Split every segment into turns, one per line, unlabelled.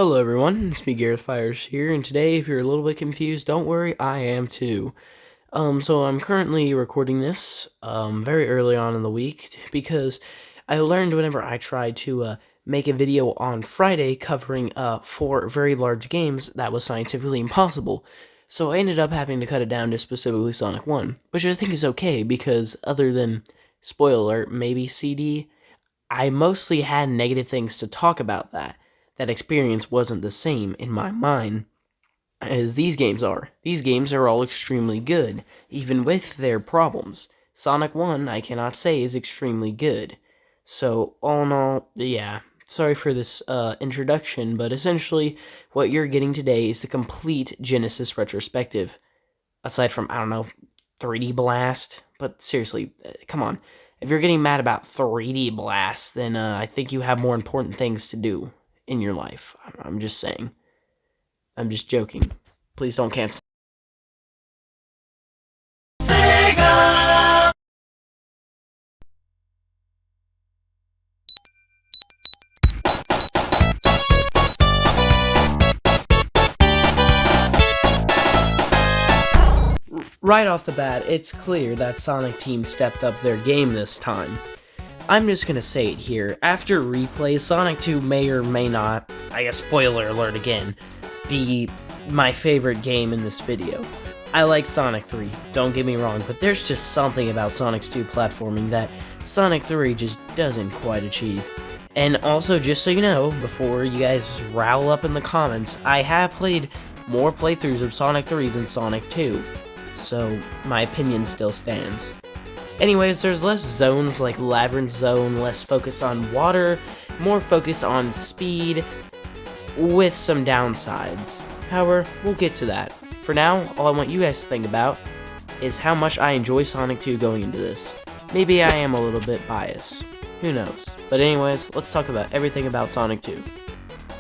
Hello everyone, it's me GarethFires here, and today if you're a little bit confused, don't worry, I am too. So I'm currently recording this, very early on in the week, because I learned whenever I tried to, make a video on Friday covering, 4 very large games, that was scientifically impossible. So I ended up having to cut it down to specifically Sonic 1, which I think is okay, because other than, spoiler alert, maybe CD, I mostly had negative things to talk about that. That experience wasn't the same in my mind as these games are. These games are all extremely good, even with their problems. Sonic 1, I cannot say, is extremely good. So, all in all, yeah, sorry for this introduction, but essentially, what you're getting today is the complete Genesis retrospective. Aside from, I don't know, 3D Blast, but seriously, come on. If you're getting mad about 3D Blast, then I think you have more important things to do in your life. I'm just saying. I'm just joking. Please don't cancel. Right off the bat, it's clear that Sonic Team stepped up their game this time. I'm just gonna say it here, after replay, Sonic 2 may or may not, I guess spoiler alert again, be my favorite game in this video. I like Sonic 3, don't get me wrong, but there's just something about Sonic's 2 platforming that Sonic 3 just doesn't quite achieve. And also, just so you know, before you guys rowl up in the comments, I have played more playthroughs of Sonic 3 than Sonic 2, so my opinion still stands. Anyways, there's less zones like Labyrinth Zone, less focus on water, more focus on speed, with some downsides. However, we'll get to that. For now, all I want you guys to think about is how much I enjoy Sonic 2 going into this. Maybe I am a little bit biased. Who knows? But anyways, let's talk about everything about Sonic 2.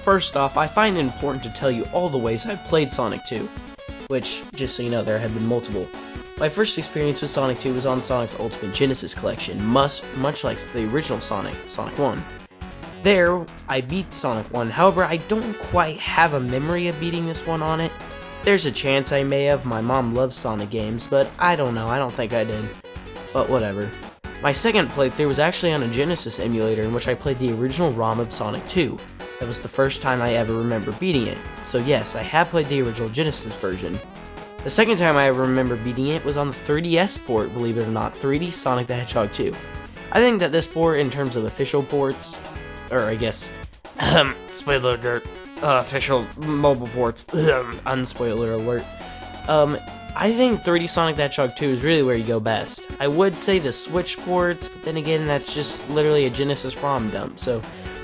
First off, I find it important to tell you all the ways I've played Sonic 2, which, just so you know, there have been multiple. My first experience with Sonic 2 was on Sonic's Ultimate Genesis Collection, much like the original Sonic 1. There, I beat Sonic 1, however, I don't quite have a memory of beating this one on it. There's a chance I may have, my mom loves Sonic games, but I don't know, I don't think I did. But whatever. My second playthrough was actually on a Genesis emulator in which I played the original ROM of Sonic 2. That was the first time I ever remember beating it, so yes, I have played the original Genesis version. The second time I ever remember beating it was on the 3DS port, believe it or not, 3D Sonic the Hedgehog 2. I think that this port, in terms of official ports, or I guess, spoiler alert, official mobile ports, unspoiler alert, I think 3D Sonic the Hedgehog 2 is really where you go best. I would say the Switch ports, but then again, that's just literally a Genesis ROM dump, so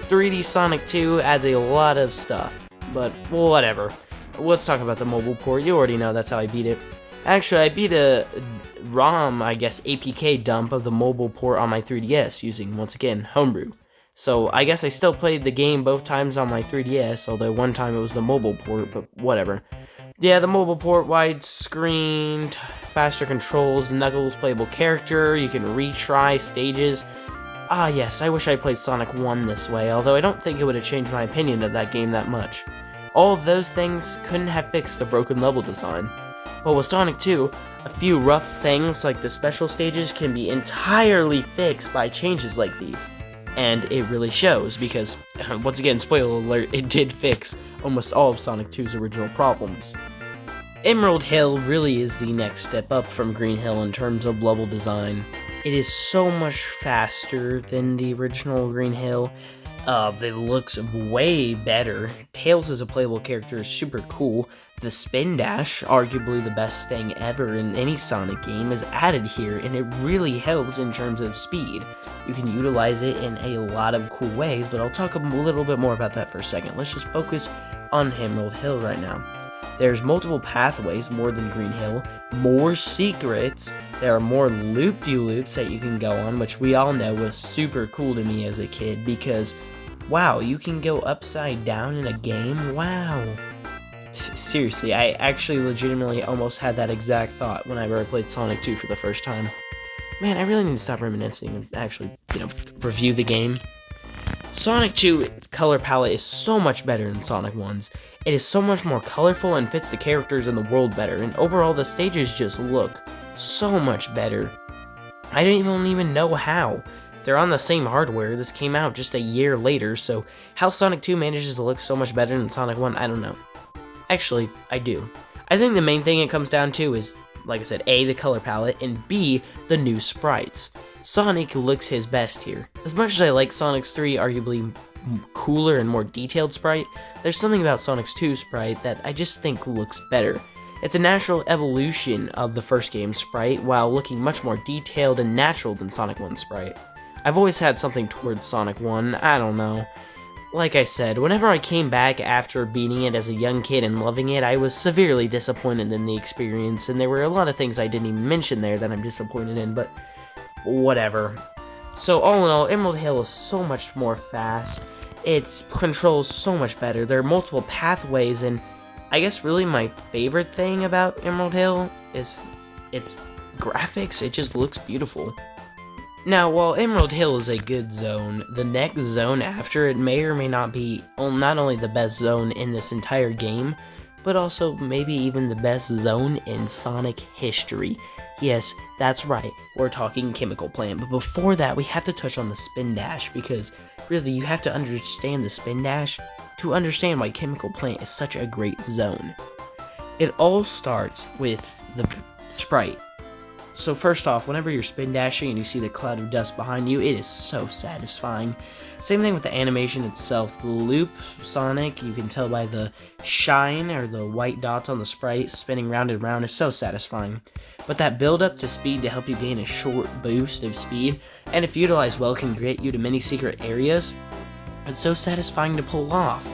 3D Sonic 2 adds a lot of stuff, but whatever. Let's talk about the mobile port. You already know that's how I beat it. Actually, I beat a ROM, I guess, APK dump of the mobile port on my 3DS using, once again, Homebrew. So I guess I still played the game both times on my 3DS, although one time it was the mobile port, but whatever. Yeah, the mobile port, widescreen, faster controls, Knuckles playable character, you can retry stages. Ah yes, I wish I played Sonic 1 this way, although I don't think it would have changed my opinion of that game that much. All of those things couldn't have fixed the broken level design. But with Sonic 2, a few rough things like the special stages can be entirely fixed by changes like these. And it really shows because, once again, spoiler alert, it did fix almost all of Sonic 2's original problems. Emerald Hill really is the next step up from Green Hill in terms of level design. It is so much faster than the original Green Hill. It looks way better. Tails as a playable character is super cool. The spin dash, arguably the best thing ever in any Sonic game, is added here, and it really helps in terms of speed. You can utilize it in a lot of cool ways, but I'll talk a little bit more about that for a second. Let's just focus on Emerald Hill right now. There's multiple pathways, more than Green Hill, more secrets, there are more loop-de-loops that you can go on, which we all know was super cool to me as a kid, because, wow, you can go upside down in a game? Wow. Seriously, I actually legitimately almost had that exact thought whenever I played Sonic 2 for the first time. Man, I really need to stop reminiscing and actually, review the game. Sonic 2's color palette is so much better than Sonic 1's. It is so much more colorful and fits the characters and the world better, and overall the stages just look so much better. I don't even know how. They're on the same hardware. This came out just a year later, so how Sonic 2 manages to look so much better than Sonic 1, I don't know. Actually, I do. I think the main thing it comes down to is, like I said, A, the color palette, and B, the new sprites. Sonic looks his best here. As much as I like Sonic's 3 arguably cooler and more detailed sprite, there's something about Sonic's 2 sprite that I just think looks better. It's a natural evolution of the first game's sprite while looking much more detailed and natural than Sonic 1's sprite. I've always had something towards Sonic 1, I don't know. Like I said, whenever I came back after beating it as a young kid and loving it, I was severely disappointed in the experience, and there were a lot of things I didn't even mention there that I'm disappointed in, but whatever. So all in all, Emerald Hill is so much more fast. It controls so much better. There are multiple pathways, and I guess really my favorite thing about Emerald Hill is its graphics. It just looks beautiful. Now, while Emerald Hill is a good zone, the next zone after it may or may not be not only the best zone in this entire game, but also maybe even the best zone in Sonic history. Yes, that's right, we're talking Chemical Plant, but before that we have to touch on the Spin Dash, because really you have to understand the Spin Dash to understand why Chemical Plant is such a great zone. It all starts with the sprite. So first off, whenever you're spin dashing and you see the cloud of dust behind you, it is so satisfying. Same thing with the animation itself. The loop Sonic, you can tell by the shine or the white dots on the sprite spinning round and round, is so satisfying. But that build up to speed to help you gain a short boost of speed, and if utilized well can get you to many secret areas, it's so satisfying to pull off.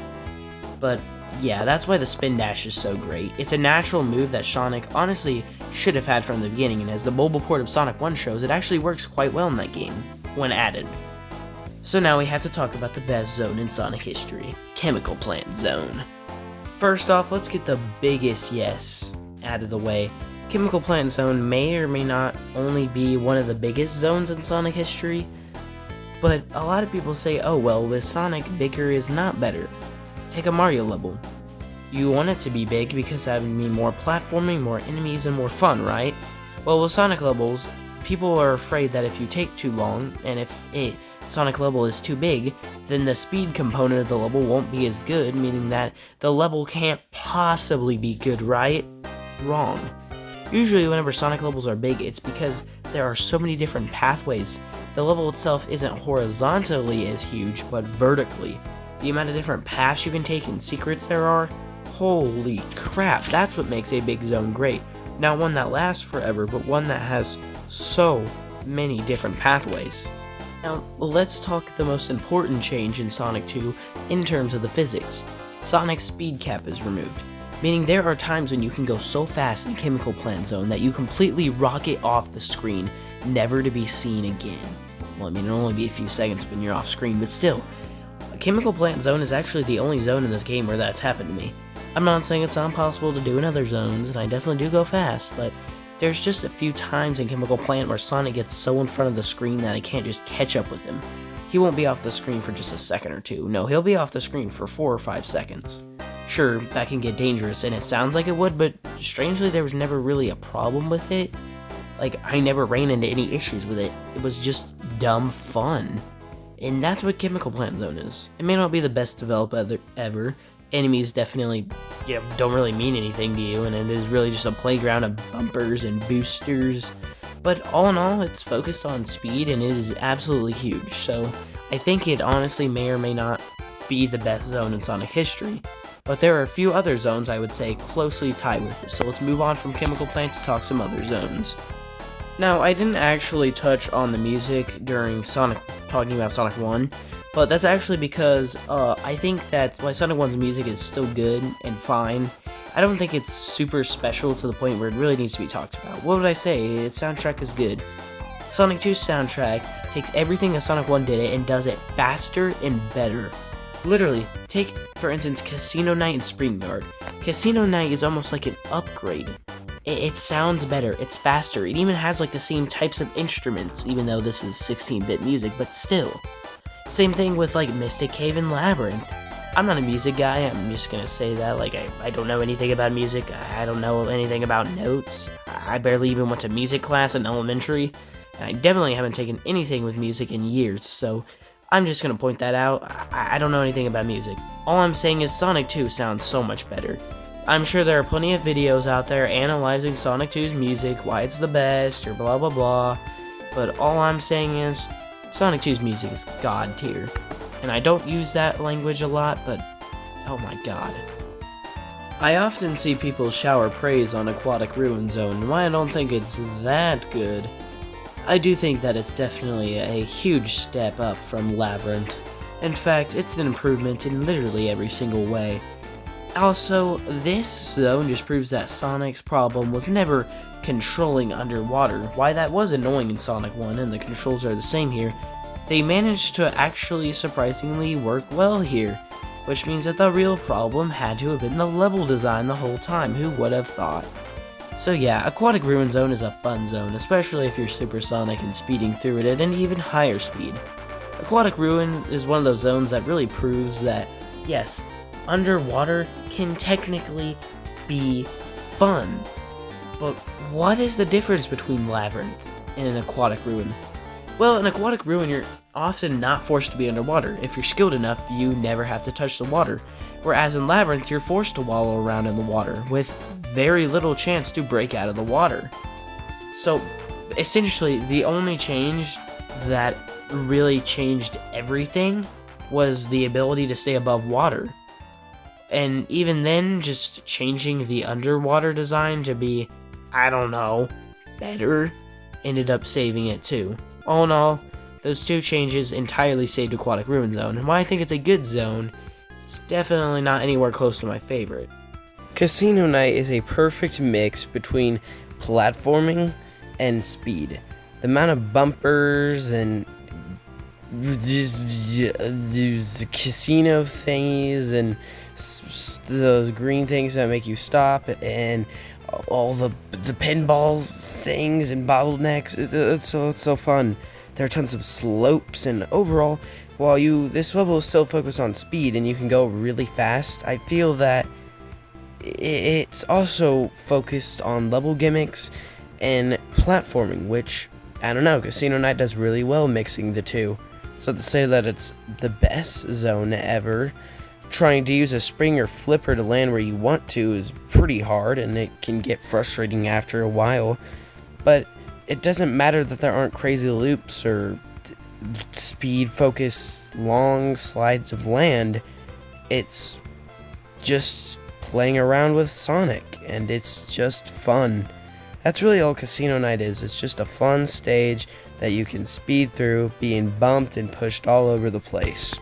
But yeah, that's why the spin dash is so great. It's a natural move that Sonic honestly should have had from the beginning, and as the mobile port of Sonic 1 shows, it actually works quite well in that game, when added. So now we have to talk about the best zone in Sonic history, Chemical Plant Zone. First off, let's get the biggest yes out of the way. Chemical Plant Zone may or may not only be one of the biggest zones in Sonic history, but a lot of people say, oh well, with Sonic, bigger is not better. Take a Mario level. You want it to be big because that would mean more platforming, more enemies, and more fun, right? Well, with Sonic levels, people are afraid that if you take too long, and if a Sonic level is too big, then the speed component of the level won't be as good, meaning that the level can't possibly be good, right? Wrong. Usually whenever Sonic levels are big, it's because there are so many different pathways. The level itself isn't horizontally as huge, but vertically. The amount of different paths you can take and secrets there are, holy crap, that's what makes a big zone great. Not one that lasts forever, but one that has so many different pathways. Now, let's talk the most important change in Sonic 2 in terms of the physics. Sonic's speed cap is removed, meaning there are times when you can go so fast in Chemical Plant Zone that you completely rocket off the screen, never to be seen again. Well, I mean, it'll only be a few seconds when you're off screen, but still. Chemical Plant Zone is actually the only zone in this game where that's happened to me. I'm not saying it's not impossible to do in other zones, and I definitely do go fast, but there's just a few times in Chemical Plant where Sonic gets so in front of the screen that I can't just catch up with him. He won't be off the screen for just a second or two. No, he'll be off the screen for 4 or 5 seconds. Sure, that can get dangerous, and it sounds like it would, but strangely there was never really a problem with it. Like, I never ran into any issues with it. It was just dumb fun. And that's what Chemical Plant Zone is. It may not be the best developed ever. Enemies definitely, don't really mean anything to you, and it is really just a playground of bumpers and boosters. But all in all, it's focused on speed, and it is absolutely huge. So I think it honestly may or may not be the best zone in Sonic history. But there are a few other zones I would say closely tied with it. So let's move on from Chemical Plant to talk some other zones. Now, I didn't actually touch on the music during talking about Sonic 1, but that's actually because I think that while Sonic 1's music is still good and fine, I don't think it's super special to the point where it really needs to be talked about. What would I say? Its soundtrack is good. Sonic 2's soundtrack takes everything that Sonic 1 did and does it faster and better. Literally, take, for instance, Casino Night and Spring Yard. Casino Night is almost like an upgrade. It sounds better, it's faster, it even has like the same types of instruments, even though this is 16-bit music, but still. Same thing with like Mystic Cave and Labyrinth. I'm not a music guy, I'm just gonna say that, like, I don't know anything about music, I don't know anything about notes, I barely even went to music class in elementary, and I definitely haven't taken anything with music in years, so I'm just gonna point that out. I don't know anything about music. All I'm saying is Sonic 2 sounds so much better. I'm sure there are plenty of videos out there analyzing Sonic 2's music, why it's the best, or blah blah blah, but all I'm saying is Sonic 2's music is god tier. And I don't use that language a lot, but oh my god. I often see people shower praise on Aquatic Ruin Zone, and while I don't think it's that good, I do think that it's definitely a huge step up from Labyrinth. In fact, it's an improvement in literally every single way. Also, this zone just proves that Sonic's problem was never controlling underwater. Why that was annoying in Sonic 1, and the controls are the same here, they managed to actually surprisingly work well here, which means that the real problem had to have been the level design the whole time. Who would have thought? So yeah, Aquatic Ruin Zone is a fun zone, especially if you're supersonic and speeding through it at an even higher speed. Aquatic Ruin is one of those zones that really proves that, yes, underwater can technically be fun. But what is the difference between Labyrinth and an Aquatic Ruin? Well, in Aquatic Ruin, you're often not forced to be underwater. If you're skilled enough, you never have to touch the water. Whereas in Labyrinth, you're forced to wallow around in the water, with very little chance to break out of the water. So, essentially, the only change that really changed everything was the ability to stay above water. And even then, just changing the underwater design to be, I don't know, better, ended up saving it too. All in all, those two changes entirely saved Aquatic Ruin Zone, and while I think it's a good zone, it's definitely not anywhere close to my favorite.
Casino Night is a perfect mix between platforming and speed. The amount of bumpers and just casino thingies and those green things that make you stop, and all the pinball things and bottlenecks, it's so fun. There are tons of slopes, and overall, while this level is still focused on speed and you can go really fast, I feel that it's also focused on level gimmicks and platforming, which, I don't know, Casino Night does really well mixing the two. So to say that it's the best zone ever, trying to use a spring or flipper to land where you want to is pretty hard, and it can get frustrating after a while, but it doesn't matter that there aren't crazy loops or speed focused long slides of land. It's just playing around with Sonic, and it's just fun. That's really all Casino Night is. It's just a fun stage that you can speed through, being bumped and pushed all over the place.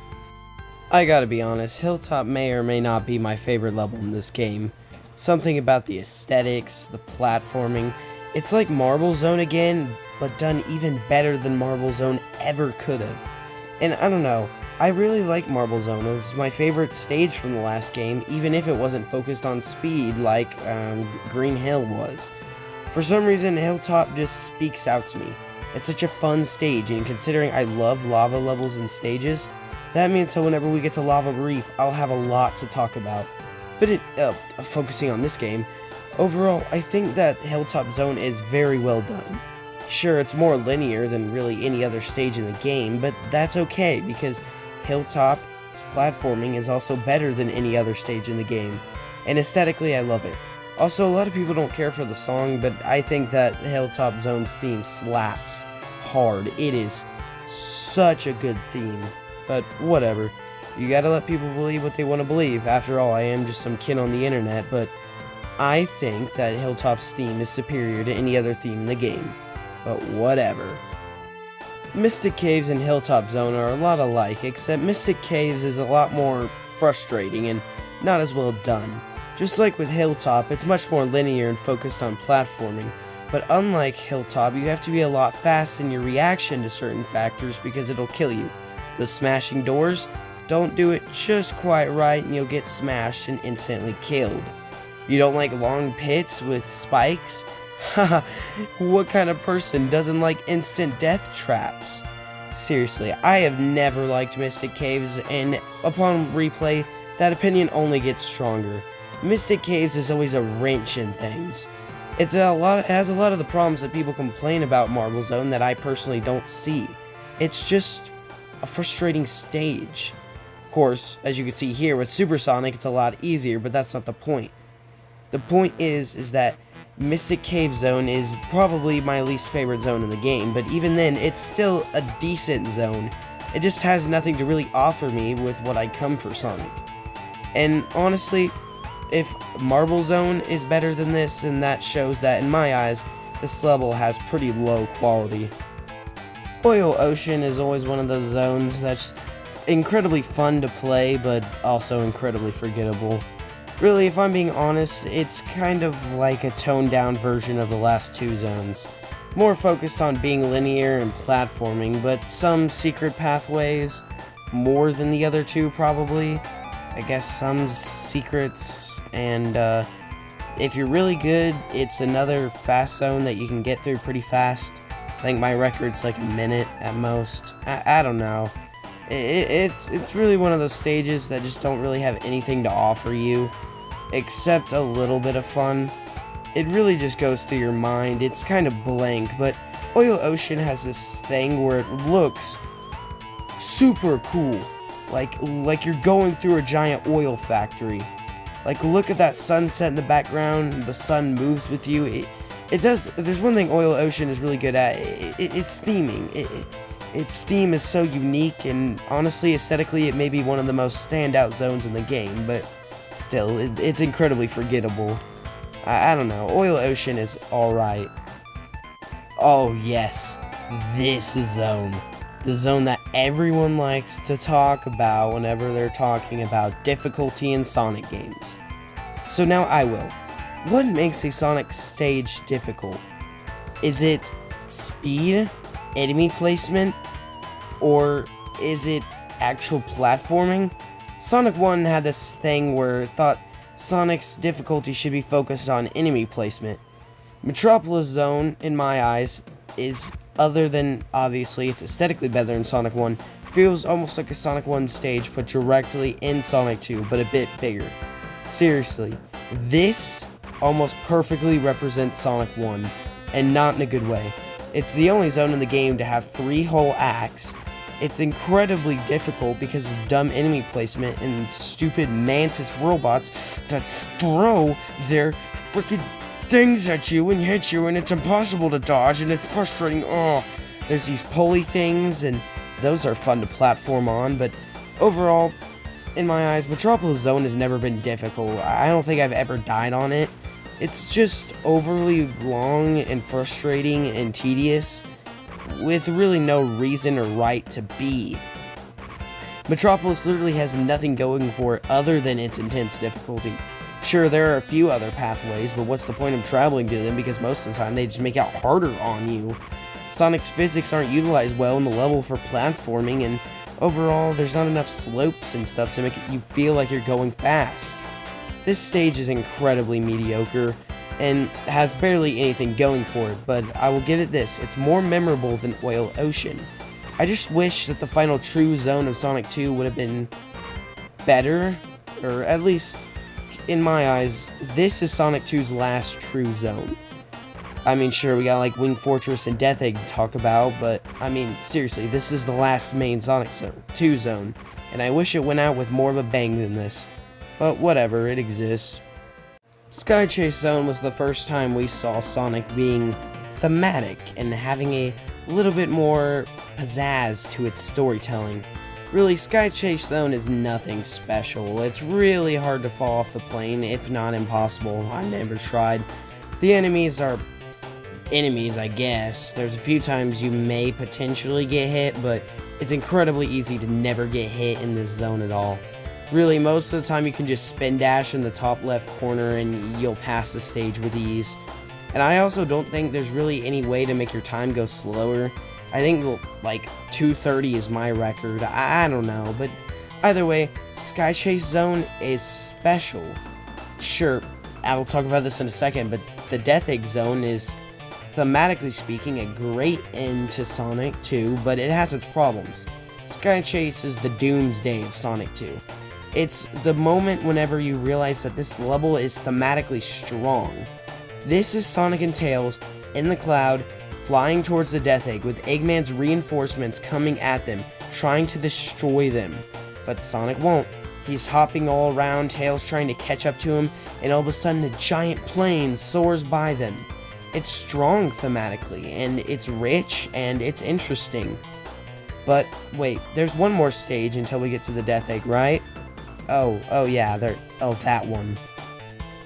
I gotta be honest, Hilltop may or may not be my favorite level in this game. Something about the aesthetics, the platforming, it's like Marble Zone again, but done even better than Marble Zone ever could have. And I don't know, I really like Marble Zone. It was my favorite stage from the last game, even if it wasn't focused on speed like Green Hill was. For some reason, Hilltop just speaks out to me. It's such a fun stage, and considering I love lava levels and stages, that means that whenever we get to Lava Reef, I'll have a lot to talk about. But focusing on this game, overall, I think that Hilltop Zone is very well done. Sure, it's more linear than really any other stage in the game, but that's okay, because Hilltop's platforming is also better than any other stage in the game, and aesthetically I love it. Also, a lot of people don't care for the song, but I think that Hilltop Zone's theme slaps hard. It is such a good theme, but whatever. You gotta let people believe what they want to believe. After all, I am just some kid on the internet, but I think that Hilltop's theme is superior to any other theme in the game. But whatever. Mystic Caves and Hilltop Zone are a lot alike, except Mystic Caves is a lot more frustrating and not as well done. Just like with Hilltop, it's much more linear and focused on platforming, but unlike Hilltop, you have to be a lot fast in your reaction to certain factors because it'll kill you. The smashing doors, don't do it just quite right and you'll get smashed and instantly killed. You don't like long pits with spikes? Haha, what kind of person doesn't like instant death traps? Seriously, I have never liked Mystic Caves, and upon replay, that opinion only gets stronger. Mystic Caves is always a wrench in things. It has a lot of the problems that people complain about Marble Zone that I personally don't see. It's just a frustrating stage. Of course, as you can see here with Supersonic, it's a lot easier, but that's not the point. The point is that Mystic Cave Zone is probably my least favorite zone in the game, but even then, it's still a decent zone. It just has nothing to really offer me with what I come for Sonic. And honestly, if Marble Zone is better than this, then that shows that, in my eyes, this level has pretty low quality. Oil Ocean is always one of those zones that's incredibly fun to play, but also incredibly forgettable. Really, if I'm being honest, it's kind of like a toned-down version of the last two zones. More focused on being linear and platforming, but some secret pathways, more than the other two probably. I guess some secrets, and if you're really good, it's another fast zone that you can get through pretty fast. I think my record's like a minute at most. I don't know. It's really one of those stages that just don't really have anything to offer you, except a little bit of fun. It really just goes through your mind. It's kind of blank, but Oil Ocean has this thing where it looks super cool. Like you're going through a giant oil factory. Like, look at that sunset in the background. The sun moves with you. It does. There's one thing Oil Ocean is really good at. It's theming. Its theme is so unique, and honestly, aesthetically, it may be one of the most standout zones in the game, but still, it's incredibly forgettable. I don't know. Oil Ocean is alright. Oh, yes. This zone. The zone that everyone likes to talk about whenever they're talking about difficulty in Sonic games. So now I will. What makes a Sonic stage difficult? Is it speed, enemy placement, or is it actual platforming? Sonic 1 had this thing where it thought Sonic's difficulty should be focused on enemy placement. Metropolis Zone, in my eyes, is, other than obviously it's aesthetically better than Sonic 1, feels almost like a Sonic 1 stage put directly in Sonic 2, but a bit bigger. Seriously, this almost perfectly represents Sonic 1, and not in a good way. It's the only zone in the game to have 3 whole acts. It's incredibly difficult because of dumb enemy placement and stupid mantis robots that throw their freaking things at you and hit you, and it's impossible to dodge, and it's frustrating. Oh, there's these pulley things, and those are fun to platform on, but overall, in my eyes, Metropolis Zone has never been difficult. I don't think I've ever died on it. It's just overly long and frustrating and tedious, with really no reason or right to be. Metropolis literally has nothing going for it other than its intense difficulty. Sure, there are a few other pathways, but what's the point of traveling to them, because most of the time they just make it harder on you. Sonic's physics aren't utilized well in the level for platforming, and overall, there's not enough slopes and stuff to make you feel like you're going fast. This stage is incredibly mediocre, and has barely anything going for it, but I will give it this: it's more memorable than Oil Ocean. I just wish that the final true zone of Sonic 2 would have been better, or at least, in my eyes, this is Sonic 2's last true zone. I mean, sure, we got like Wing Fortress and Death Egg to talk about, but I mean, seriously, this is the last main Sonic 2 zone, and I wish it went out with more of a bang than this. But whatever, it exists. Sky Chase Zone was the first time we saw Sonic being thematic and having a little bit more pizzazz to its storytelling. Really, Sky Chase Zone is nothing special. It's really hard to fall off the plane, if not impossible. I never tried. The enemies are enemies, I guess. There's a few times you may potentially get hit, but it's incredibly easy to never get hit in this zone at all. Really, most of the time you can just spin dash in the top left corner and you'll pass the stage with ease. And I also don't think there's really any way to make your time go slower. I think like 2:30 is my record. I don't know, but either way, Sky Chase Zone is special. Sure, I will talk about this in a second, but the Death Egg Zone is thematically speaking, a great end to Sonic 2, but it has its problems. Sky Chase is the doomsday of Sonic 2. It's the moment whenever you realize that this level is thematically strong. This is Sonic and Tails in the cloud, flying towards the Death Egg with Eggman's reinforcements coming at them, trying to destroy them. But Sonic won't. He's hopping all around, Tails trying to catch up to him, and all of a sudden a giant plane soars by them. It's strong thematically, and it's rich, and it's interesting. But wait, there's one more stage until we get to the Death Egg, right? Oh yeah, that one.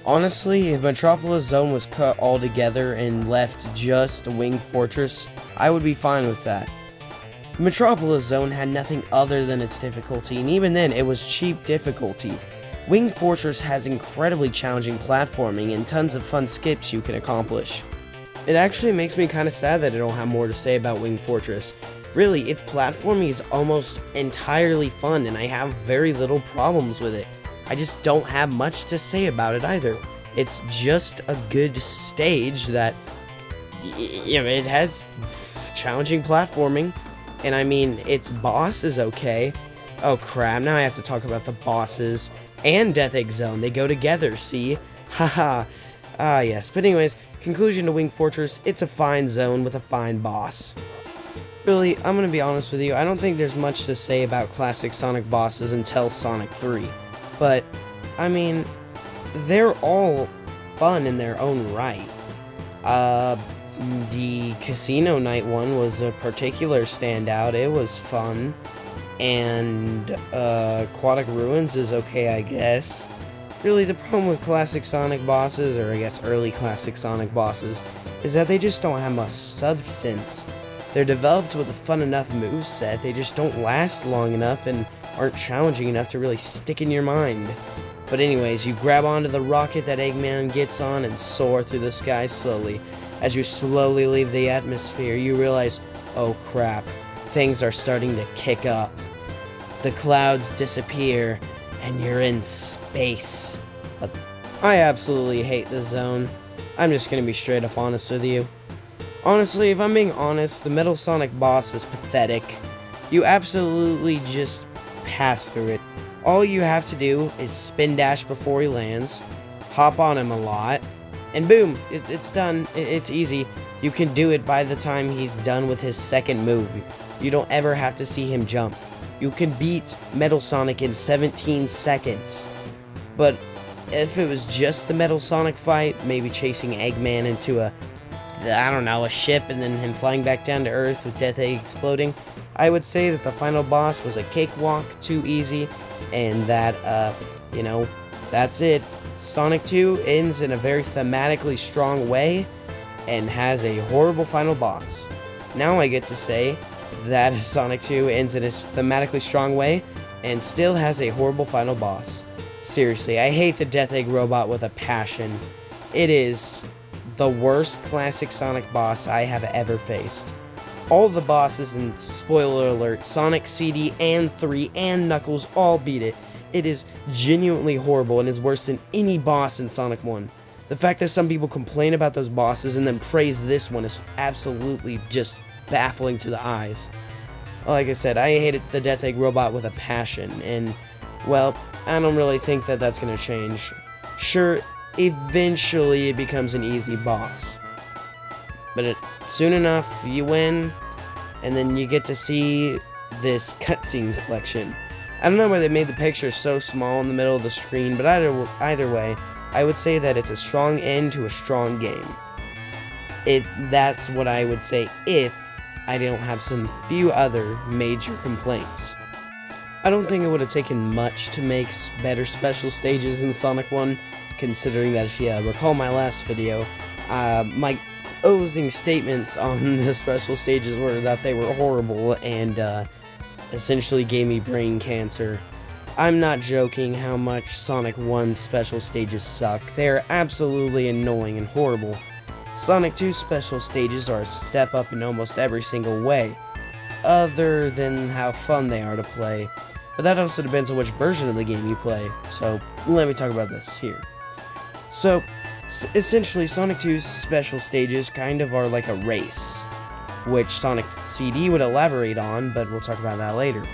Honestly, if Metropolis Zone was cut all together and left just a Winged Fortress, I would be fine with that. Metropolis Zone had nothing other than its difficulty, and even then, it was cheap difficulty. Winged Fortress has incredibly challenging platforming and tons of fun skips you can accomplish. It actually makes me kind of sad that I don't have more to say about Winged Fortress. Really, its platforming is almost entirely fun, and I have very little problems with it. I just don't have much to say about it either. It's just a good stage that, it has challenging platforming, and I mean, its boss is okay. Oh crap, now I have to talk about the bosses and Death Egg Zone. They go together, see? Haha. Ah yes, but anyways, conclusion to Winged Fortress, it's a fine zone with a fine boss. Really, I'm gonna be honest with you, I don't think there's much to say about classic Sonic bosses until Sonic 3. But, I mean, they're all fun in their own right. The Casino Night one was a particular standout, it was fun. And, Aquatic Ruins is okay, I guess. Really, the problem with classic Sonic bosses, or I guess early classic Sonic bosses, is that they just don't have much substance. They're developed with a fun enough moveset, they just don't last long enough and aren't challenging enough to really stick in your mind. But anyways, you grab onto the rocket that Eggman gets on and soar through the sky slowly. As you slowly leave the atmosphere, you realize, oh crap, things are starting to kick up. The clouds disappear, and you're in space. I absolutely hate the zone. I'm just gonna be straight up honest with you. Honestly, if I'm being honest, the Metal Sonic boss is pathetic. You absolutely just pass through it. All you have to do is spin dash before he lands, hop on him a lot, and boom, it's done. It's easy. You can do it by the time he's done with his second move. You don't ever have to see him jump. You can beat Metal Sonic in 17 seconds. But if it was just the Metal Sonic fight, maybe chasing Eggman into a ship and then him flying back down to Earth with Death Egg exploding, I would say that the final boss was a cakewalk, too easy, and that, that's it. Sonic 2 ends in a very thematically strong way and has a horrible final boss. Now I get to say that Sonic 2 ends in a thematically strong way and still has a horrible final boss. Seriously, I hate the Death Egg robot with a passion. It is the worst classic Sonic boss I have ever faced. All the bosses, and spoiler alert, Sonic, CD, and 3, and Knuckles all beat it. It is genuinely horrible and is worse than any boss in Sonic 1. The fact that some people complain about those bosses and then praise this one is absolutely just baffling to the eyes. Like I said, I hated the Death Egg robot with a passion, and, well, I don't really think that that's gonna change. Sure, eventually it becomes an easy boss. But soon enough, you win, and then you get to see this cutscene collection. I don't know why they made the picture so small in the middle of the screen, but either way, I would say that it's a strong end to a strong game. That's what I would say if I don't have some few other major complaints. I don't think it would have taken much to make better special stages in Sonic 1, considering that if you recall my last video, my closing statements on the special stages were that they were horrible and essentially gave me brain cancer. I'm not joking how much Sonic 1 special stages suck. They are absolutely annoying and horrible. Sonic 2 special stages are a step up in almost every single way, other than how fun they are to play. But that also depends on which version of the game you play, so let me talk about this here. So, Essentially, Sonic 2's special stages kind of are like a race, which Sonic CD would elaborate on, but we'll talk about that later.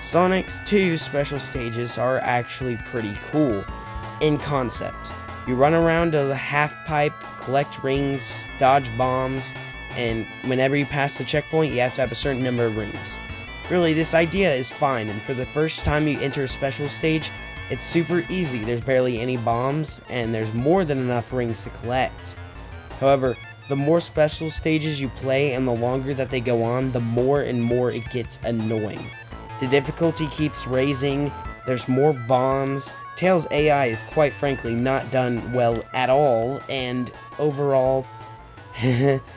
Sonic 2's special stages are actually pretty cool in concept. You run around a half pipe, collect rings, dodge bombs, and whenever you pass the checkpoint, you have to have a certain number of rings. Really, this idea is fine, and for the first time you enter a special stage, it's super easy. There's barely any bombs, and there's more than enough rings to collect. However, the more special stages you play and the longer that they go on, the more and more it gets annoying. The difficulty keeps raising, there's more bombs, Tails' AI is quite frankly not done well at all, and overall, I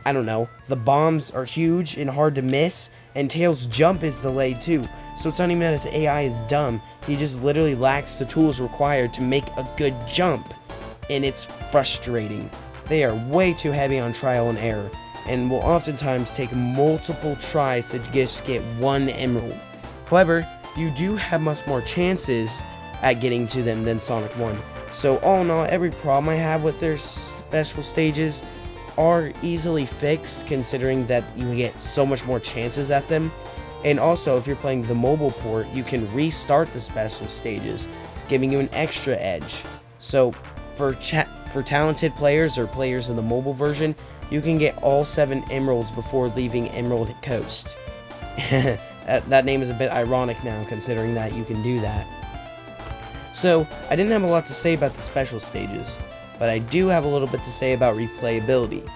don't know, the bombs are huge and hard to miss, and Tails' jump is delayed too, so it's not even that his AI is dumb, he just literally lacks the tools required to make a good jump, and it's frustrating. They are way too heavy on trial and error, and will oftentimes take multiple tries to just get one emerald. However, you do have much more chances at getting to them than Sonic 1. So all in all, every problem I have with their special stages are easily fixed, considering that you get so much more chances at them. And also, if you're playing the mobile port, you can restart the special stages, giving you an extra edge. So for talented players or players in the mobile version, you can get all 7 emeralds before leaving Emerald Coast. That name is a bit ironic now, considering that you can do that. So, I didn't have a lot to say about the special stages, but I do have a little bit to say about replayability.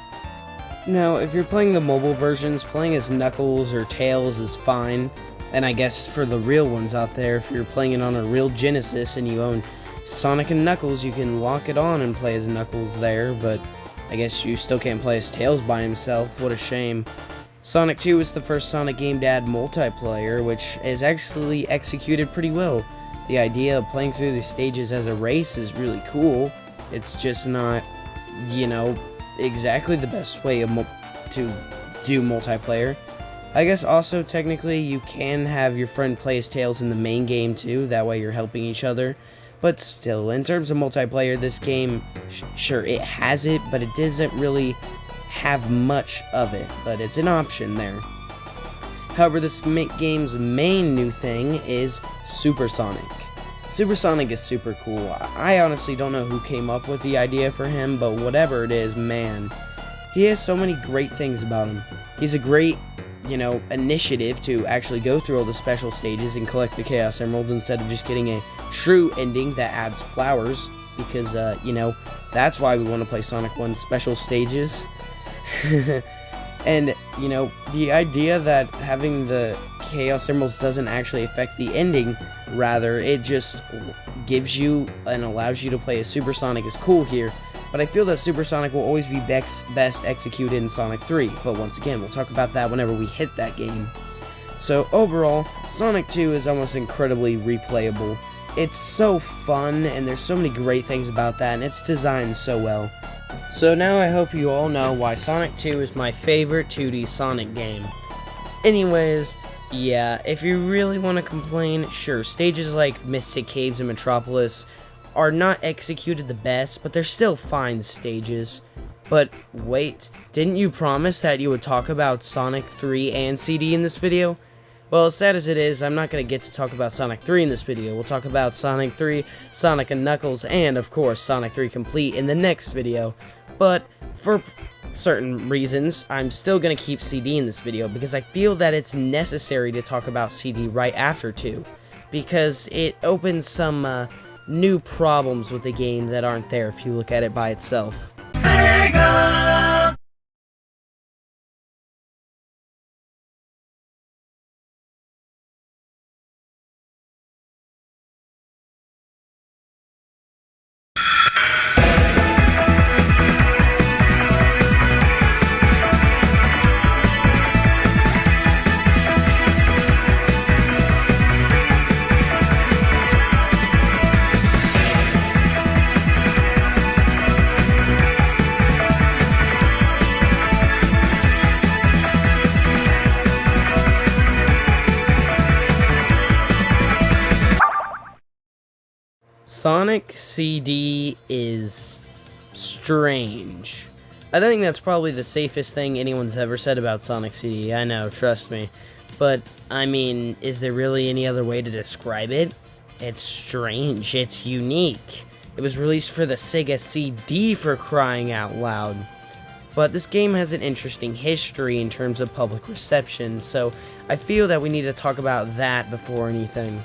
Now, if you're playing the mobile versions, playing as Knuckles or Tails is fine, and I guess for the real ones out there, if you're playing it on a real Genesis and you own Sonic and Knuckles, you can lock it on and play as Knuckles there, but I guess you still can't play as Tails by himself. What a shame. Sonic 2 was the first Sonic game to add multiplayer, which is actually executed pretty well. The idea of playing through the stages as a race is really cool. It's just not, you know, exactly the best way to do multiplayer. I guess also technically you can have your friend play as Tails in the main game too, that way you're helping each other. But still, in terms of multiplayer, this game, sure, it has it, but it doesn't really have much of it, but it's an option there. However, this game's main new thing is Supersonic. Supersonic is super cool. I honestly don't know who came up with the idea for him, but whatever it is, man, he has so many great things about him. He's a great, you know, initiative to actually go through all the special stages and collect the Chaos Emeralds instead of just getting a true ending that adds flowers, because, you know, that's why we want to play Sonic 1 special stages. And, you know, the idea that having the Chaos Emeralds doesn't actually affect the ending, rather, it just gives you and allows you to play as Supersonic is cool here. But I feel that Supersonic will always be best executed in Sonic 3, but once again, we'll talk about that whenever we hit that game. So overall, Sonic 2 is almost incredibly replayable. It's so fun, and there's so many great things about that, and it's designed so well. So now I hope you all know why Sonic 2 is my favorite 2D Sonic game. Anyways, yeah, if you really want to complain, sure, stages like Mystic Caves and Metropolis are not executed the best, but they're still fine stages. But wait, didn't you promise that you would talk about Sonic 3 and CD in this video? Well, as sad as it is, I'm not going to get to talk about Sonic 3 in this video. We'll talk about Sonic 3, Sonic and Knuckles, and of course Sonic 3 Complete in the next video. But for certain reasons, I'm still going to keep CD in this video because I feel that it's necessary to talk about CD right after 2. Because it opens some new problems with the game that aren't there if you look at it by itself. Sega!
Sonic CD is strange. I think that's probably the safest thing anyone's ever said about Sonic CD. I know, trust me. But, I mean, is there really any other way to describe it? It's strange. It's unique. It was released for the Sega CD, for crying out loud. But this game has an interesting history in terms of public reception, so I feel that we need to talk about that before anything.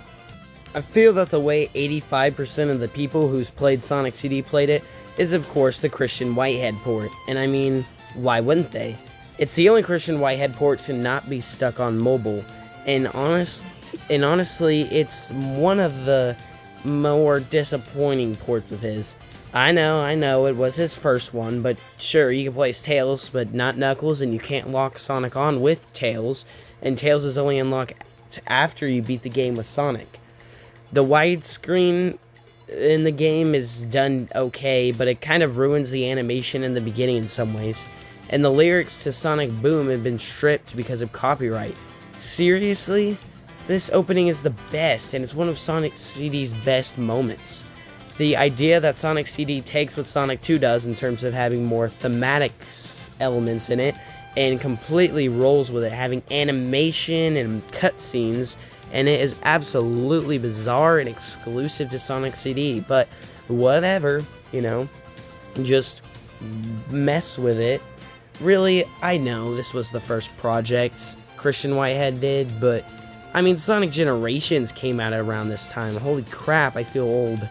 I feel that the way 85% of the people who's played Sonic CD played it is, of course, the Christian Whitehead port. And I mean, why wouldn't they? It's the only Christian Whitehead port to not be stuck on mobile. And honestly, it's one of the more disappointing ports of his. I know, it was his first one, but sure, you can play as Tails, but not Knuckles, and you can't lock Sonic on with Tails, and Tails is only unlocked after you beat the game with Sonic. The widescreen in the game is done okay, but it kind of ruins the animation in the beginning in some ways, and the lyrics to Sonic Boom have been stripped because of copyright. Seriously? This opening is the best, and it's one of Sonic CD's best moments. The idea that Sonic CD takes what Sonic 2 does in terms of having more thematic elements in it, and completely rolls with it, having animation and cutscenes, and it is absolutely bizarre and exclusive to Sonic CD, but whatever, you know, just mess with it. Really, I know this was the first project Christian Whitehead did, but I mean, Sonic Generations came out around this time. Holy crap, I feel old.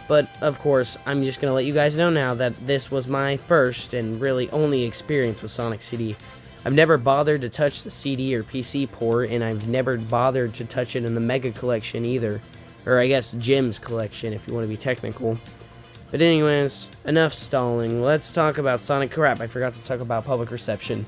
But, of course, I'm just going to let you guys know now that this was my first and really only experience with Sonic CD. I've never bothered to touch the CD or PC port, and I've never bothered to touch it in the Mega Collection either. Or, I guess, Jim's Collection, if you want to be technical. But anyways, enough stalling. Let's talk about Sonic. Crap, I forgot to talk about public reception.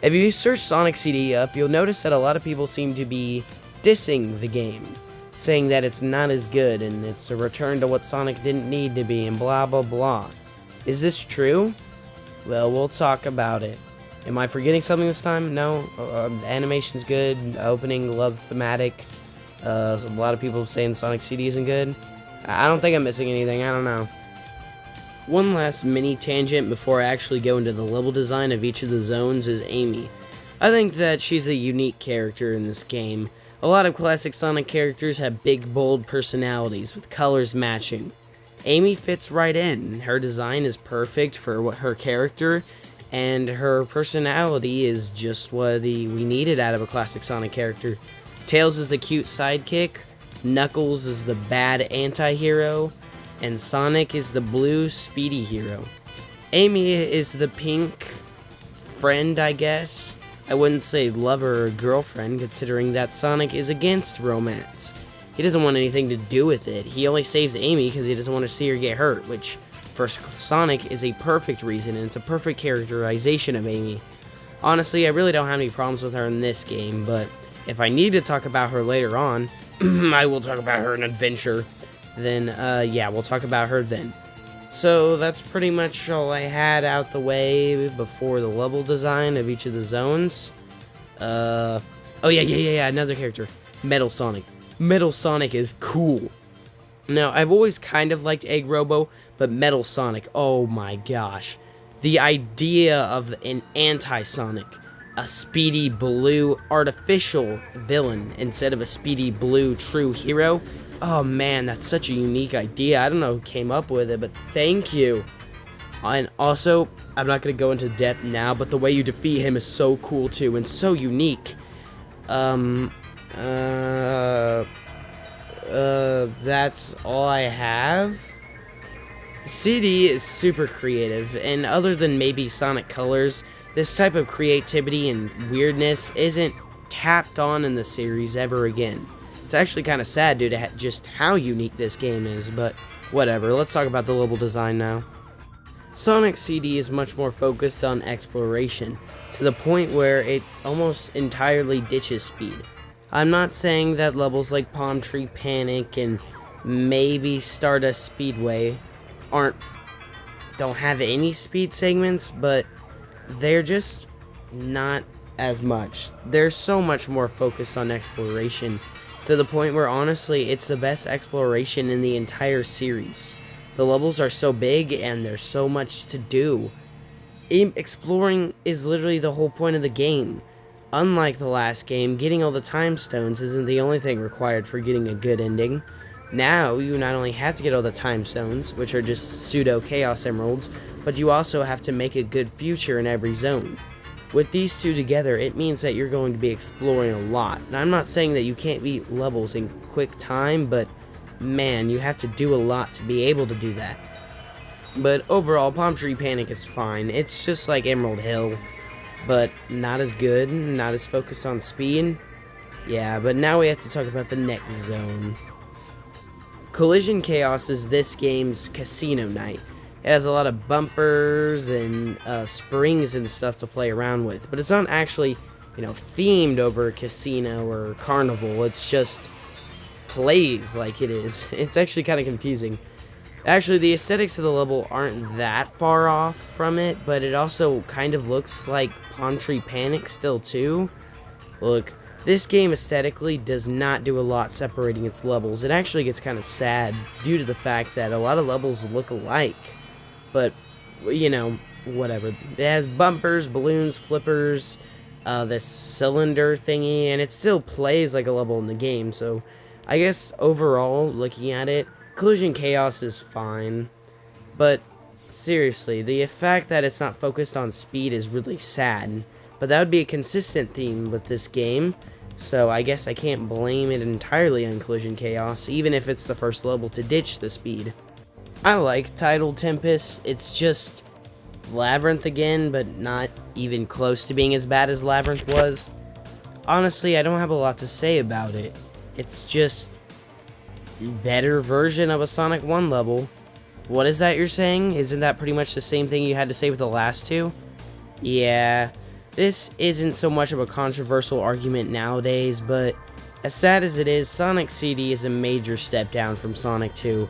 If you search Sonic CD up, you'll notice that a lot of people seem to be dissing the game, saying that it's not as good, and it's a return to what Sonic didn't need to be, and blah blah blah. Is this true? Well, we'll talk about it. Am I forgetting something this time? No. Animation's good, opening, love thematic. A lot of people saying Sonic CD isn't good. I don't think I'm missing anything, I don't know. One last mini tangent before I actually go into the level design of each of the zones is Amy. I think that she's a unique character in this game. A lot of classic Sonic characters have big, bold personalities with colors matching. Amy fits right in. Her design is perfect for what her character, and her personality is just what we needed out of a classic Sonic character. Tails is the cute sidekick, Knuckles is the bad anti-hero, and Sonic is the blue speedy hero. Amy is the pink friend, I guess. I wouldn't say lover or girlfriend, considering that Sonic is against romance. He doesn't want anything to do with it. He only saves Amy because he doesn't want to see her get hurt, which for Sonic is a perfect reason, and it's a perfect characterization of Amy. Honestly, I really don't have any problems with her in this game, but if I need to talk about her later on, I will talk about her in Adventure. Then, yeah, we'll talk about her then. So that's pretty much all I had out the way before the level design of each of the zones. Oh yeah, another character. Metal Sonic. Metal Sonic is cool. Now, I've always kind of liked Egg Robo, but Metal Sonic, oh my gosh. The idea of an anti-Sonic, a speedy blue artificial villain instead of a speedy blue true hero. Oh man, that's such a unique idea. I don't know who came up with it, but thank you. And also, I'm not going to go into depth now, but the way you defeat him is so cool too, and so unique. That's all I have. CD is super creative, and other than maybe Sonic Colors, this type of creativity and weirdness isn't tapped on in the series ever again. It's actually kind of sad due to just how unique this game is, but whatever, let's talk about the level design now. Sonic CD is much more focused on exploration, to the point where it almost entirely ditches speed. I'm not saying that levels like Palm Tree Panic and maybe Stardust Speedway don't have any speed segments, but they're just not as much. They're so much more focused on exploration,
to the point where honestly it's the best exploration in the entire series. The levels are so big and there's so much to do. Exploring is literally the whole point of the game. Unlike the last game, getting all the time stones isn't the only thing required for getting a good ending. Now, you not only have to get all the time stones, which are just pseudo chaos emeralds, but you also have to make a good future in every zone. With these two together, it means that you're going to be exploring a lot. Now, I'm not saying that you can't beat levels in quick time, but man, you have to do a lot to be able to do that. But overall, Palm Tree Panic is fine. It's just like Emerald Hill, but not as good, not as focused on speed. Yeah, but now we have to talk about the next zone. Collision Chaos is this game's casino night. It has a lot of bumpers and springs and stuff to play around with, but it's not actually, themed over a casino or carnival. It's just plays like it is. It's actually kind of confusing. Actually, the aesthetics of the level aren't that far off from it, but it also kind of looks like Palm Tree Panic still too. Look, this game aesthetically does not do a lot separating its levels. It actually gets kind of sad due to the fact that a lot of levels look alike. But, whatever. It has bumpers, balloons, flippers, this cylinder thingy, and it still plays like a level in the game, so I guess overall, looking at it, Collision Chaos is fine, but seriously, the fact that it's not focused on speed is really sad, but that would be a consistent theme with this game, so I guess I can't blame it entirely on Collision Chaos, even if it's the first level to ditch the speed. I like Tidal Tempest. It's just Labyrinth again, but not even close to being as bad as Labyrinth was. Honestly, I don't have a lot to say about it. It's just a better version of a Sonic 1 level. What is that you're saying? Isn't that pretty much the same thing you had to say with the last two? Yeah, this isn't so much of a controversial argument nowadays, but as sad as it is, Sonic CD is a major step down from Sonic 2.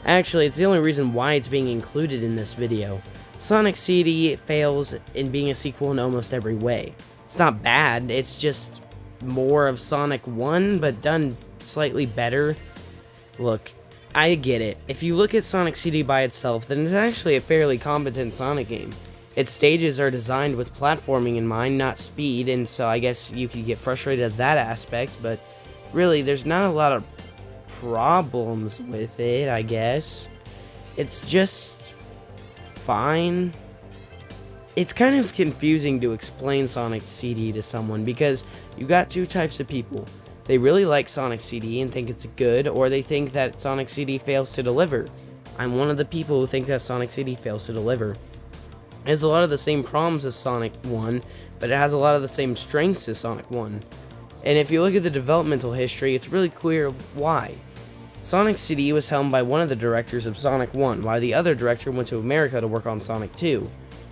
Actually, it's the only reason why it's being included in this video. Sonic CD fails in being a sequel in almost every way. It's not bad, it's just more of Sonic 1, but done slightly better. Look, I get it. If you look at Sonic CD by itself, then it's actually a fairly competent Sonic game. Its stages are designed with platforming in mind, not speed, and so I guess you could get frustrated at that aspect, but really, there's not a lot of problems with it, I guess. It's just fine. It's kind of confusing to explain Sonic CD to someone because you got two types of people. They really like Sonic CD and think it's good, or they think that Sonic CD fails to deliver. I'm one of the people who think that Sonic CD fails to deliver. It has a lot of the same problems as Sonic 1, but it has a lot of the same strengths as Sonic 1. And if you look at the developmental history, it's really clear why. Sonic CD was helmed by one of the directors of Sonic 1, while the other director went to America to work on Sonic 2.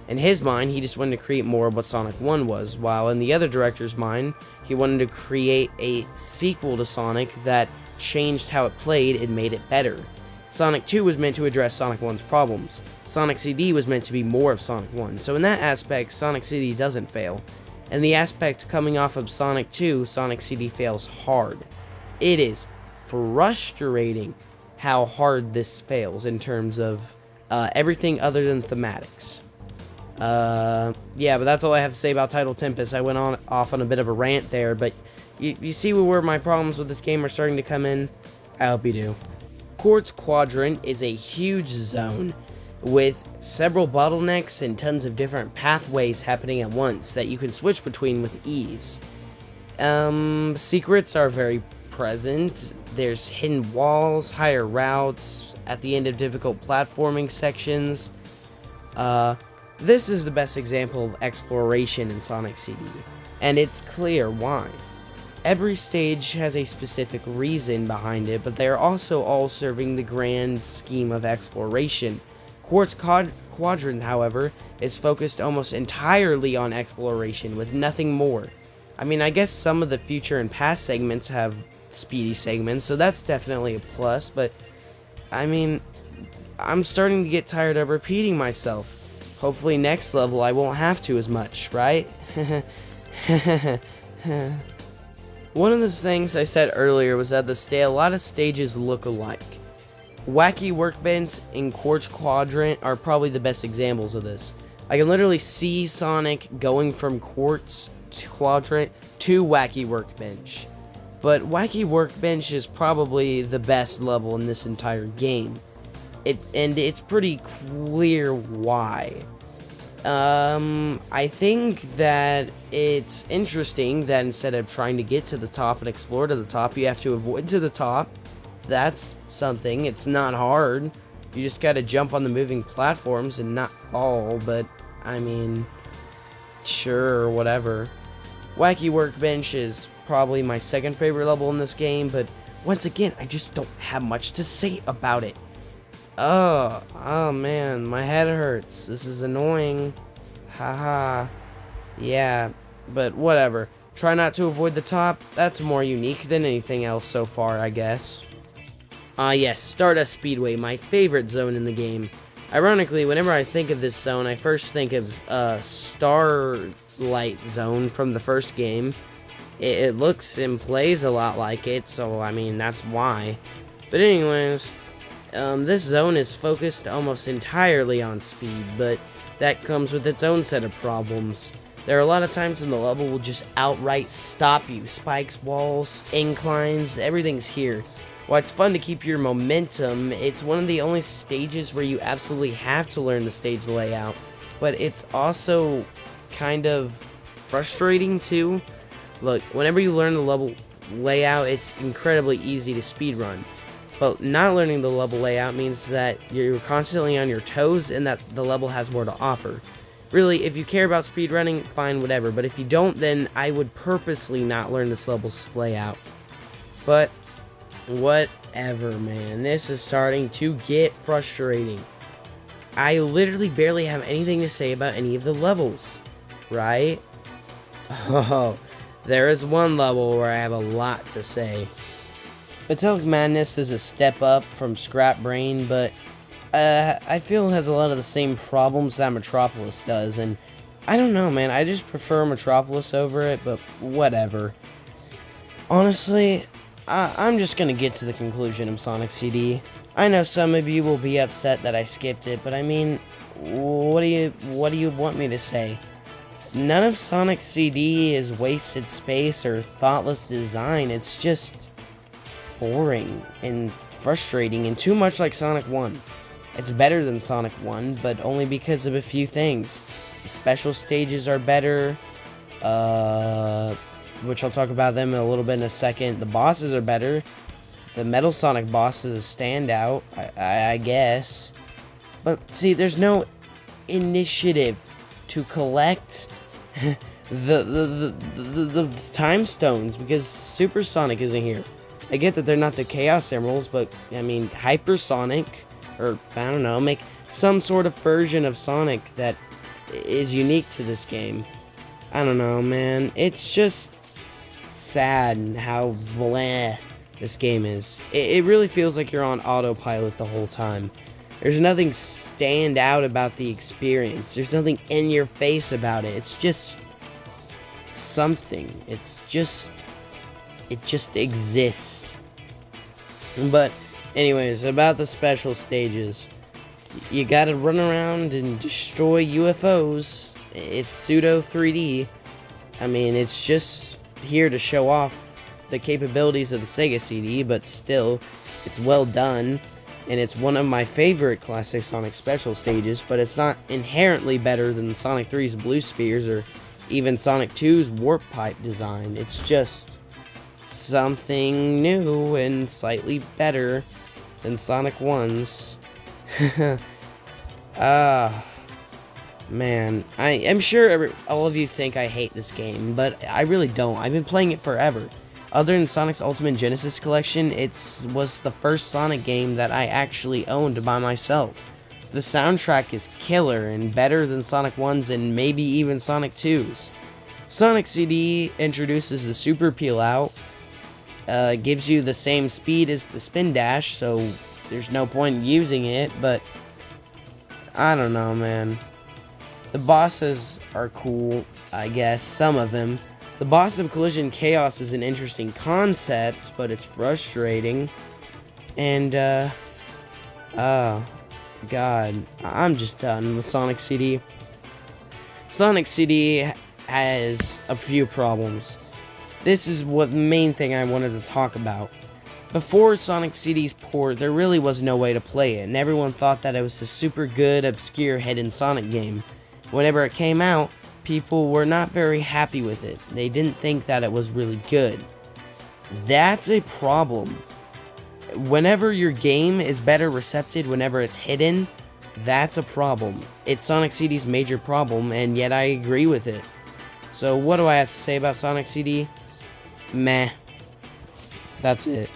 In his mind, he just wanted to create more of what Sonic 1 was, while in the other director's mind, he wanted to create a sequel to Sonic that changed how it played and made it better. Sonic 2 was meant to address Sonic 1's problems. Sonic CD was meant to be more of Sonic 1, so in that aspect, Sonic CD doesn't fail. And the aspect coming off of Sonic 2, Sonic CD fails hard. It is frustrating how hard this fails in terms of everything other than thematics. Yeah, but that's all I have to say about Tidal Tempest. I went off on a bit of a rant there, but you see where my problems with this game are starting to come in? I hope you do. Quartz Quadrant is a huge zone with several bottlenecks and tons of different pathways happening at once that you can switch between with ease. Secrets are very present. There's hidden walls, higher routes, at the end of difficult platforming sections. This is the best example of exploration in Sonic CD, and it's clear why. Every stage has a specific reason behind it, but they are also all serving the grand scheme of exploration. Quartz Quadrant, however, is focused almost entirely on exploration, with nothing more. I mean, I guess some of the future and past segments have speedy segments, so that's definitely a plus, but I mean, I'm starting to get tired of repeating myself. Hopefully next level I won't have to as much, right? One of the things I said earlier was that a lot of stages look alike. Wacky Workbench and Quartz Quadrant are probably the best examples of this. I can literally see Sonic going from Quartz Quadrant to Wacky Workbench. But Wacky Workbench is probably the best level in this entire game. And it's pretty clear why. I think that it's interesting that instead of trying to get to the top and explore to the top, you have to avoid to the top. That's something. It's not hard. You just gotta jump on the moving platforms and not fall, but, I mean, sure, whatever. Wacky Workbench is probably my second favorite level in this game, but once again, I just don't have much to say about it. Oh man, my head hurts. This is annoying. Haha. Yeah, but whatever. Try not to avoid the top. That's more unique than anything else so far, I guess. Yes, Stardust Speedway, my favorite zone in the game. Ironically, whenever I think of this zone, I first think of Starlight Zone from the first game. It looks and plays a lot like it, so I mean, that's why. But anyways, this zone is focused almost entirely on speed, but that comes with its own set of problems. There are a lot of times when the level will just outright stop you. Spikes, walls, inclines, everything's here. While it's fun to keep your momentum, it's one of the only stages where you absolutely have to learn the stage layout. But it's also kind of frustrating too. Look, whenever you learn the level layout, it's incredibly easy to speedrun. But not learning the level layout means that you're constantly on your toes and that the level has more to offer. Really, if you care about speedrunning, fine, whatever. But if you don't, then I would purposely not learn this level's layout. But whatever, man. This is starting to get frustrating. I literally barely have anything to say about any of the levels, right? Oh, there is one level where I have a lot to say. Metallic Madness is a step up from Scrap Brain, but I feel it has a lot of the same problems that Metropolis does, and I don't know, man. I just prefer Metropolis over it, but whatever. Honestly, I'm just gonna get to the conclusion of Sonic CD. I know some of you will be upset that I skipped it, but I mean, what do you want me to say? None of Sonic CD is wasted space or thoughtless design. It's just boring and frustrating and too much like Sonic 1. It's better than Sonic 1, but only because of a few things. The special stages are better, which I'll talk about them in a little bit in a second. The bosses are better. The Metal Sonic boss is a standout, I guess. But see, there's no initiative to collect the time stones because Super Sonic isn't here. I get that they're not the Chaos Emeralds, but I mean, Hypersonic, or I don't know, make some sort of version of Sonic that is unique to this game. I don't know, man. It's just sad how blah this game is. It really feels like you're on autopilot the whole time. There's nothing stand out about the experience. There's nothing in your face about it. It's just something. It just exists. But anyways, about the special stages. You gotta run around and destroy UFOs. It's pseudo 3D. I mean, it's just here to show off the capabilities of the Sega CD, but still, it's well done. And it's one of my favorite classic Sonic special stages, but it's not inherently better than Sonic 3's Blue Spheres or even Sonic 2's Warp Pipe design. It's just something new and slightly better than Sonic 1's. Man, I'm sure all of you think I hate this game, but I really don't. I've been playing it forever. Other than Sonic's Ultimate Genesis Collection, it was the first Sonic game that I actually owned by myself. The soundtrack is killer and better than Sonic 1's and maybe even Sonic 2's. Sonic CD introduces the Super Peel Out, gives you the same speed as the Spin Dash, so there's no point in using it, but I don't know, man. The bosses are cool, I guess, some of them. The boss of Collision Chaos is an interesting concept, but it's frustrating. And, oh, God, I'm just done with Sonic CD. Sonic CD has a few problems. This is what the main thing I wanted to talk about. Before Sonic CD's port, there really was no way to play it, and everyone thought that it was a super good, obscure, hidden Sonic game. Whenever it came out, people were not very happy with it. They didn't think that it was really good. That's a problem. Whenever your game is better recepted whenever it's hidden, that's a problem. It's Sonic CD's major problem, and yet I agree with it. So what do I have to say about Sonic CD? Meh. That's it.